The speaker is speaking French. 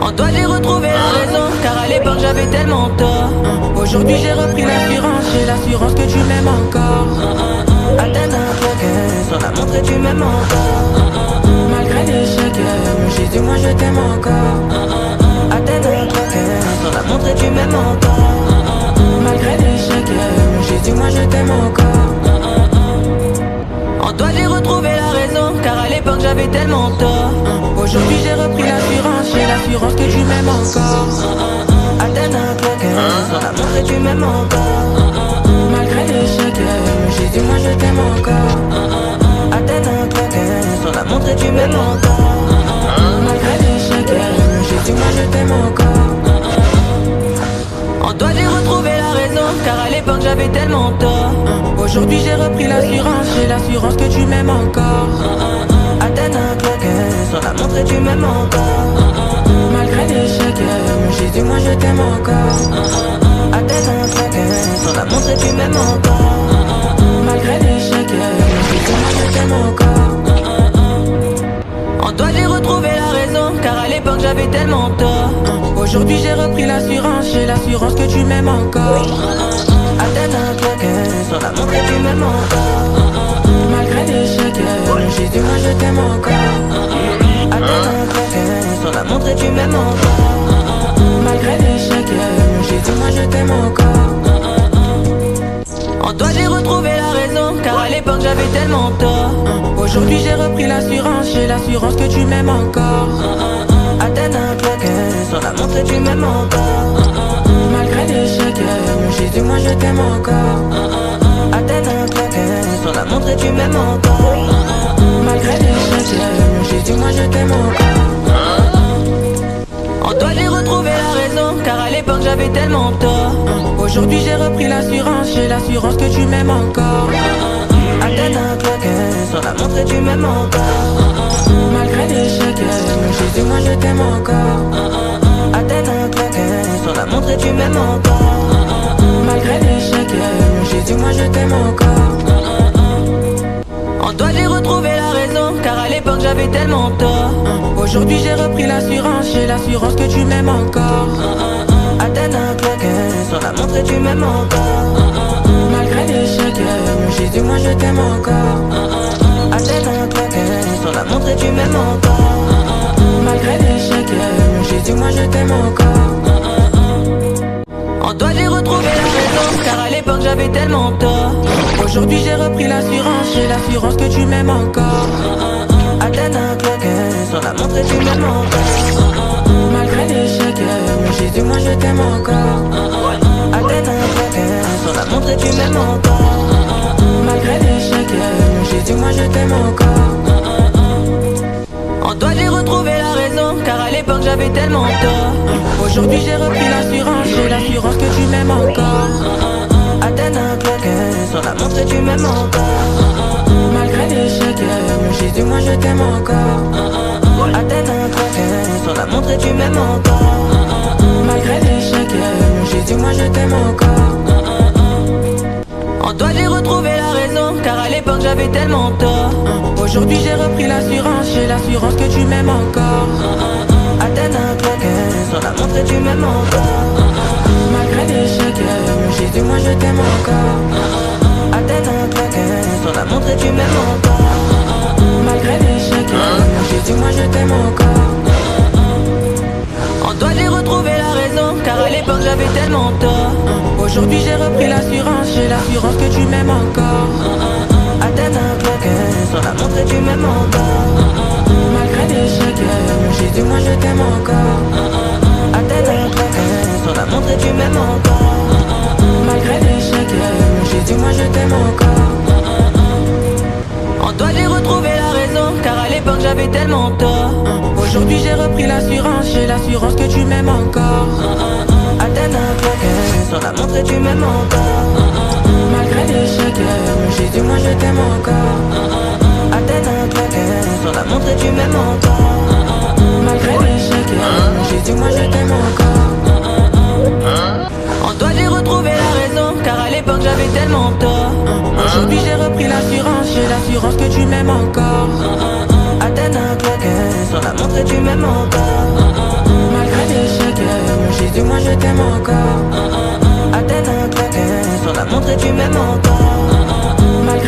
En toi j'ai retrouvé la raison, car à l'époque j'avais tellement tort. Aujourd'hui j'ai repris l'assurance, j'ai l'assurance que tu m'aimes encore. Atteindre un cœur, sans la montrer tu m'aimes encore. Malgré l'échec, j'ai dit moi je t'aime encore. Atteindre un cœur, sans la montrer tu m'aimes encore. Malgré l'échec, j'ai dit moi je t'aime encore. En toi j'ai retrouvé la raison, car à l'époque j'avais tellement tort. Aujourd'hui j'ai repris l'assurance, j'ai l'assurance que tu m'aimes encore. Atteindre un cœur, sans la montrer tu m'aimes encore. Malgré l'échec, j'ai dit moi je t'aime encore. Atteindre un cœur, sans la montrer tu m'aimes encore. Malgré l'échec, j'ai dit moi je t'aime encore. En toi j'ai retrouvé la raison, car à l'époque j'avais tellement tort. Aujourd'hui j'ai repris l'assurance, j'ai l'assurance que tu m'aimes encore. Atteindre un cœur, sans la montrer tu m'aimes encore. Malgré l'échec, j'ai dit moi je t'aime encore. Atteindre un cœur, sans la montrer tu m'aimes encore. Malgré l'échec, j'ai dit moi je t'aime encore. En toi j'ai retrouvé la raison, car à l'époque j'avais tellement tort. Aujourd'hui j'ai repris l'assurance, j'ai l'assurance que tu m'aimes encore. Atteindre un cœur, sans la montrer tu m'aimes encore. Malgré l'échec, j'ai dit moi je t'aime encore. Atteindre un cœur, sans la montrer tu m'aimes encore. Malgré l'échec, j'ai dit moi je t'aime encore. En toi j'ai retrouvé la raison, car à l'époque j'avais tellement tort. Aujourd'hui j'ai repris l'assurance, j'ai l'assurance que tu m'aimes encore. Atteindre un cœur, sans la montrer tu m'aimes encore. Malgré l'échec, j'ai dit moi je t'aime encore. Atteindre un cœur, sans la montrer tu m'aimes encore. Malgré l'échec, j'ai dit moi je t'aime encore. En toi j'ai retrouvé la raison, car à l'époque j'avais tellement tort. Aujourd'hui j'ai repris l'assurance, j'ai l'assurance que tu m'aimes encore. Atteindre un cœur, sans la montrer tu m'aimes encore. Malgré l'échec, j'ai dit moi je t'aime encore. Atteindre un cœur, sans la montrer tu m'aimes encore. Malgré l'échec, j'ai dit moi je t'aime encore. En toi j'ai retrouvé la raison, car à l'époque j'avais tellement tort. Aujourd'hui j'ai repris l'assurance, j'ai l'assurance que tu m'aimes encore. Atteindre un cœur, sans la montrer tu m'aimes encore. Malgré l'échec, j'ai dit moi je t'aime encore. Atteindre un cœur, sans la montrer tu m'aimes encore. Malgré l'échec, j'ai dit moi je t'aime encore. En toi j'ai retrouvé la raison, car à l'époque j'avais tellement tort. Aujourd'hui j'ai repris l'assurance, j'ai l'assurance que tu m'aimes encore. Atteindre un cœur, sans la montrer tu m'aimes encore. Malgré l'échec, j'ai dit moi je t'aime encore. Atteindre un cœur, sans la montrer tu m'aimes encore. Malgré l'échec, j'ai dit moi je t'aime encore. En toi j'ai retrouvé la raison, car à l'époque j'avais tellement tort. Aujourd'hui j'ai repris l'assurance, j'ai l'assurance que tu m'aimes encore. Atteindre un cœur, sans la montrer tu m'aimes encore. Malgré l'échec, j'ai dit moi je t'aime encore. Atteindre un cœur, sans la montrer tu m'aimes encore. Malgré l'échec, j'ai dit moi je t'aime encore. En toi j'ai retrouvé la raison, car à l'époque j'avais tellement tort. Aujourd'hui j'ai repris l'assurance, j'ai l'assurance que tu m'aimes encore. Atteindre un cœur, sans la montrer tu m'aimes encore. Malgré l'échec, j'ai dit moi je t'aime encore. Atteindre un cœur, sans la montrer tu m'aimes encore. Malgré l'échec, j'ai dit moi je t'aime encore. En toi j'ai retrouvé la raison, car à l'époque j'avais tellement tort. Aujourd'hui j'ai repris l'assurance, j'ai l'assurance que tu m'aimes encore. Atteindre un cœur, sans la montrer tu m'aimes encore. Malgré l'échec, j'ai dit moi je t'aime encore. Atteindre un cœur, sans la montrer tu m'aimes encore. Malgré l'échec, j'ai dit moi je t'aime encore. En toi j'ai retrouvé la raison, car à l'époque j'avais tellement tort. Aujourd'hui j'ai repris l'assurance, j'ai l'assurance que tu m'aimes encore. Atteindre un cœur, sans la montrer tu m'aimes encore. Malgré l'échec, j'ai dit moi je t'aime encore. Atteindre un cœur, sans la montrer tu m'aimes encore. Malgré l'échec, j'ai dit moi je t'aime encore. En toi j'ai retrouvé la raison, car à l'époque j'avais tellement tort. Aujourd'hui j'ai repris l'assurance, j'ai l'assurance que tu m'aimes encore. Atteindre un cœur, sans la montrer tu m'aimes encore. Malgré montre et tu m'aimes encore.